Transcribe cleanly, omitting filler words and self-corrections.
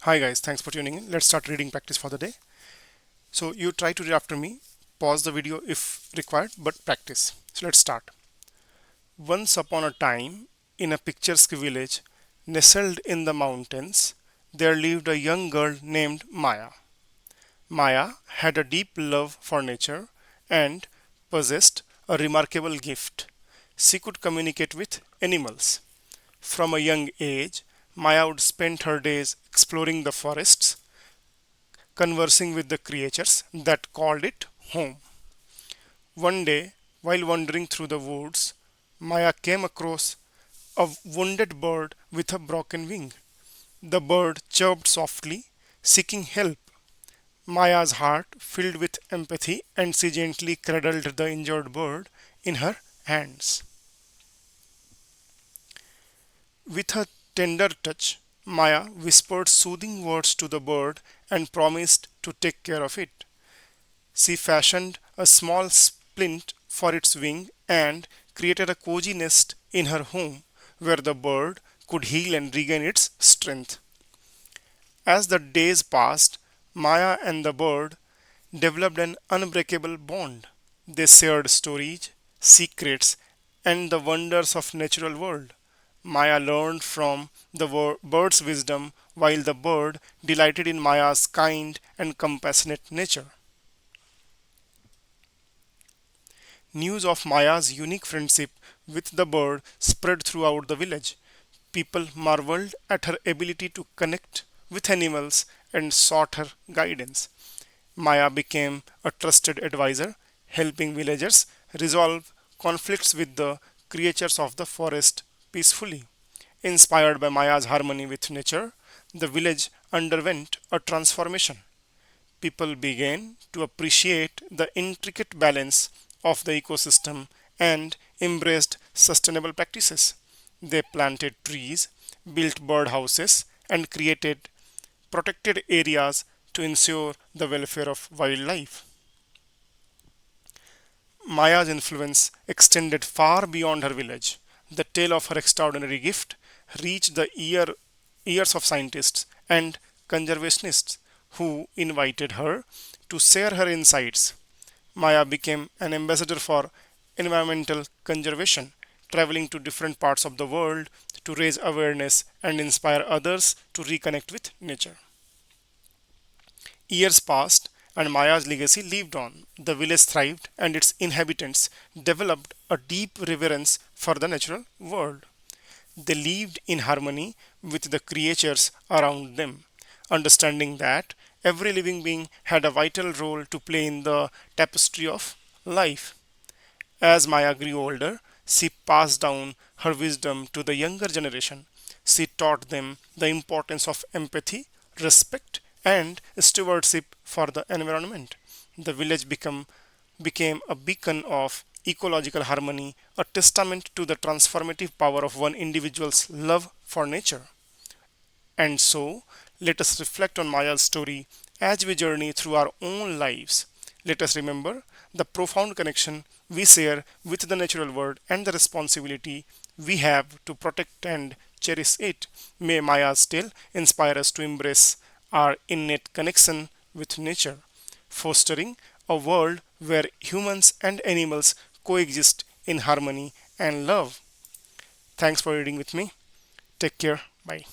Hi guys, thanks for tuning in. Let's start reading practice for the day. So you try to read after me, pause the video if required, but practice. So let's start. Once upon a time, in a picturesque village nestled in the mountains, there lived a young girl named Maya. Maya had a deep love for nature and possessed a remarkable gift. She could communicate with animals. From a young age, Maya would spend her days exploring the forests, conversing with the creatures that called it home. One day, while wandering through the woods, Maya came across a wounded bird with a broken wing. The bird chirped softly, seeking help. Maya's heart filled with empathy and she gently cradled the injured bird in her hands. With a tender touch, Maya whispered soothing words to the bird and promised to take care of it. She fashioned a small splint for its wing and created a cozy nest in her home where the bird could heal and regain its strength. As the days passed, Maya and the bird developed an unbreakable bond. They shared stories, secrets, and the wonders of natural world. Maya learned from the bird's wisdom while the bird delighted in Maya's kind and compassionate nature. News of Maya's unique friendship with the bird spread throughout the village. People marveled at her ability to connect with animals and sought her guidance. Maya became a trusted advisor, helping villagers resolve conflicts with the creatures of the forest peacefully. Inspired by Maya's harmony with nature, the village underwent a transformation. People began to appreciate the intricate balance of the ecosystem and embraced sustainable practices. They planted trees, built birdhouses, and created protected areas to ensure the welfare of wildlife. Maya's influence extended far beyond her village. The tale of her extraordinary gift reached the ears of scientists and conservationists who invited her to share her insights. Maya became an ambassador for environmental conservation, traveling to different parts of the world to raise awareness and inspire others to reconnect with nature. Years passed, and Maya's legacy lived on. The village thrived, and its inhabitants developed a deep reverence for the natural world. They lived in harmony with the creatures around them, understanding that every living being had a vital role to play in the tapestry of life. As Maya grew older, she passed down her wisdom to the younger generation. She taught them the importance of empathy, respect, and stewardship for the environment. The village became a beacon of ecological harmony, a testament to the transformative power of one individual's love for nature. And so, let us reflect on Maya's story as we journey through our own lives. Let us remember the profound connection we share with the natural world and the responsibility we have to protect and cherish it. May Maya's tale inspire us to embrace our innate connection with nature, fostering a world where humans and animals coexist in harmony and love. Thanks for reading with me. Take care. Bye.